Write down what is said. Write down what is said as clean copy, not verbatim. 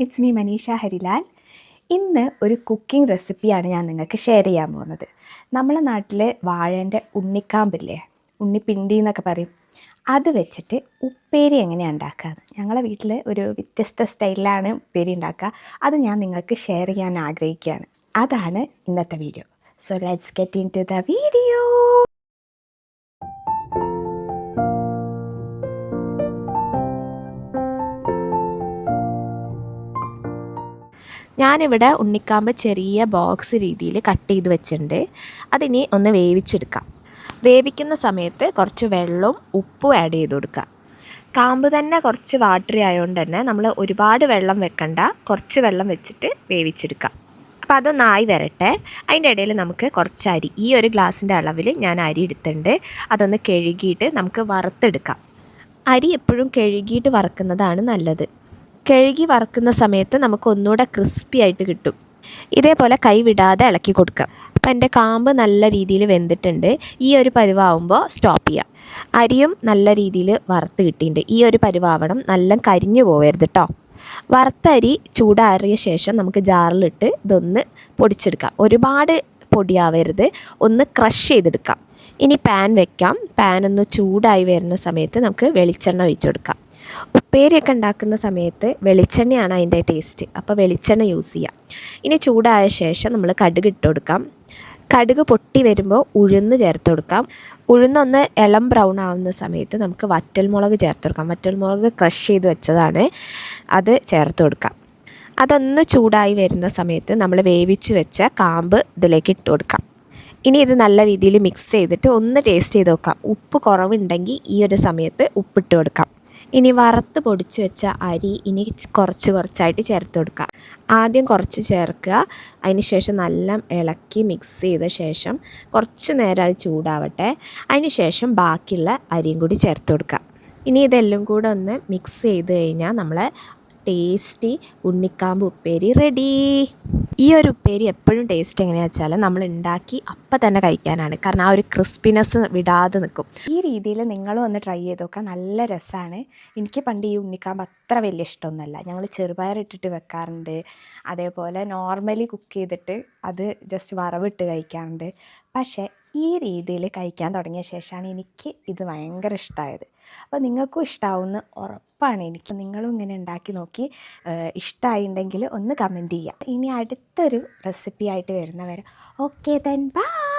It's me Manisha Harilal. ഇന്ന് ഒരു cooking റെസിപ്പിയാണ് ഞാൻ നിങ്ങൾക്ക് ഷെയർ ചെയ്യാൻ പോകുന്നത്. നമ്മളെ നാട്ടിൽ വാഴേൻ്റെ ഉണ്ണിക്കാമ്പില്ലേ, ഉണ്ണിപ്പിണ്ടി എന്നൊക്കെ പറയും, അത് വെച്ചിട്ട് ഉപ്പേരി എങ്ങനെയാണ് ഉണ്ടാക്കുക. ഞങ്ങളെ വീട്ടിൽ ഒരു വ്യത്യസ്ത സ്റ്റൈലിലാണ് ഉപ്പേരി ഉണ്ടാക്കുക. അത് ഞാൻ നിങ്ങൾക്ക് ഷെയർ ചെയ്യാൻ ആഗ്രഹിക്കുകയാണ്. അതാണ് ഇന്നത്തെ video. So let's get into the video. ഞാനിവിടെ ഉണ്ണിക്കാമ്പ് ചെറിയ ബോക്സ് രീതിയിൽ കട്ട് ചെയ്ത് വെച്ചിട്ടുണ്ട്. അതിനി ഒന്ന് വേവിച്ചെടുക്കാം. വേവിക്കുന്ന സമയത്ത് കുറച്ച് വെള്ളവും ഉപ്പും ആഡ് ചെയ്ത് കൊടുക്കുക. കാമ്പ് തന്നെ കുറച്ച് വാട്ടറി ആയതുകൊണ്ട് തന്നെ നമ്മൾ ഒരുപാട് വെള്ളം വെക്കണ്ട, കുറച്ച് വെള്ളം വെച്ചിട്ട് വേവിച്ചെടുക്കാം. അപ്പോൾ അതൊന്നായി വരട്ടെ. അതിൻ്റെ ഇടയിൽ നമുക്ക് കുറച്ച് അരി, ഈ ഒരു ഗ്ലാസിൻ്റെ അളവിൽ ഞാൻ അരി എടുത്തിട്ടുണ്ട്. അതൊന്ന് കഴുകിയിട്ട് നമുക്ക് വറുത്തെടുക്കാം. അരി എപ്പോഴും കഴുകിയിട്ട് വറുക്കുന്നതാണ് നല്ലത്. കഴുകി വറുക്കുന്ന സമയത്ത് നമുക്ക് ഒന്നുകൂടെ ക്രിസ്പി ആയിട്ട് കിട്ടും. ഇതേപോലെ കൈ വിടാതെ ഇളക്കി കൊടുക്കുക. അപ്പോൾ എൻ്റെ കാമ്പ് നല്ല രീതിയിൽ വെന്തിട്ടുണ്ട്. ഈ ഒരു പരുവാകുമ്പോൾ സ്റ്റോപ്പ് ചെയ്യാം. അരിയും നല്ല രീതിയിൽ വറുത്ത് കിട്ടിയിട്ടുണ്ട്. ഈ ഒരു പരുവാവണം, നല്ല കരിഞ്ഞു പോകരുത് കേട്ടോ. വറുത്ത അരി ചൂടാറിയ ശേഷം നമുക്ക് ജാറിലിട്ട് ഇതൊന്ന് പൊടിച്ചെടുക്കാം. ഒരുപാട് പൊടിയാവരുത്, ഒന്ന് ക്രഷ് ചെയ്തെടുക്കാം. ഇനി പാൻ വെക്കാം. പാൻ ഒന്ന് ചൂടായി വരുന്ന സമയത്ത് നമുക്ക് വെളിച്ചെണ്ണ ഒഴിച്ചു കൊടുക്കാം. ഉപ്പേരിയൊക്കെ ഉണ്ടാക്കുന്ന സമയത്ത് വെളിച്ചെണ്ണയാണ് അതിൻ്റെ ടേസ്റ്റ്, അപ്പോൾ വെളിച്ചെണ്ണ യൂസ് ചെയ്യാം. ഇനി ചൂടായ ശേഷം നമ്മൾ കടുക് ഇട്ട് കൊടുക്കാം. കടുക് പൊട്ടി വരുമ്പോൾ ഉഴുന്ന് ചേർത്ത് കൊടുക്കാം. ഉഴുന്നൊന്ന് ഇളം ബ്രൗൺ ആവുന്ന സമയത്ത് നമുക്ക് വറ്റൽമുളക് ചേർത്ത് കൊടുക്കാം. വറ്റൽമുളക് ക്രഷ് ചെയ്ത് വെച്ചതാണ്, അത് ചേർത്ത് കൊടുക്കാം. അതൊന്ന് ചൂടായി വരുന്ന സമയത്ത് നമ്മൾ വേവിച്ച് വെച്ച കാമ്പ് ഇതിലേക്ക് ഇട്ട് കൊടുക്കാം. ഇനി ഇത് നല്ല രീതിയിൽ മിക്സ് ചെയ്തിട്ട് ഒന്ന് ടേസ്റ്റ് ചെയ്ത് നോക്കാം. ഉപ്പ് കുറവുണ്ടെങ്കിൽ ഈ ഒരു സമയത്ത് ഉപ്പിട്ട് കൊടുക്കാം. ഇനി വറുത്ത് പൊടിച്ച് വെച്ച അരി ഇനി കുറച്ചായിട്ട് ചേർത്ത് കൊടുക്കുക. ആദ്യം കുറച്ച് ചേർക്കുക, അതിന് ശേഷം നല്ല ഇളക്കി മിക്സ് ചെയ്ത ശേഷം കുറച്ച് നേരം അത് ചൂടാവട്ടെ. അതിന് ശേഷം ബാക്കിയുള്ള അരിയും കൂടി ചേർത്ത് കൊടുക്കുക. ഇനി ഇതെല്ലാം കൂടെ ഒന്ന് മിക്സ് ചെയ്ത് കഴിഞ്ഞാൽ നമ്മളെ ടേസ്റ്റി ഉണ്ണിക്കാമ്പ് ഉപ്പേരി റെഡി. ഈ ഒരു ഉപ്പേരി എപ്പോഴും ടേസ്റ്റ് എങ്ങനെയാണെന്ന് വെച്ചാൽ നമ്മൾ ഉണ്ടാക്കി അപ്പം തന്നെ കഴിക്കാനാണ്. കാരണം ആ ഒരു ക്രിസ്പിനെസ് വിടാതെ നിൽക്കും. ഈ രീതിയിൽ നിങ്ങളും ഒന്ന് ട്രൈ ചെയ്ത് നോക്കുക, നല്ല രസമാണ്. എനിക്ക് പണ്ട് ഈ ഉണ്ണിക്കാമ്പ് അത്ര വലിയ ഇഷ്ടമൊന്നുമല്ല. ഞങ്ങൾ ചെറുപയർ ഇട്ടിട്ട് വെക്കാറുണ്ട്, അതേപോലെ നോർമലി കുക്ക് ചെയ്തിട്ട് അത് ജസ്റ്റ് വറവിട്ട് കഴിക്കാറുണ്ട്. പക്ഷേ ഈ രീതിയിൽ കഴിക്കാൻ തുടങ്ങിയ ശേഷമാണ് എനിക്ക് ഇത് ഭയങ്കര ഇഷ്ടമായത്. അപ്പോൾ നിങ്ങൾക്കും ഇഷ്ടമാവുമെന്ന് ഉറപ്പാണ് എനിക്ക്. നിങ്ങളും ഇങ്ങനെ ഉണ്ടാക്കി നോക്കി ഇഷ്ടമായിട്ടുണ്ടെങ്കിൽ ഒന്ന് കമൻറ്റ് ചെയ്യുക. ഇനി അടുത്തൊരു റെസിപ്പി ആയിട്ട് വരുന്നവരെ ഓക്കെ ദെൻ ബൈ.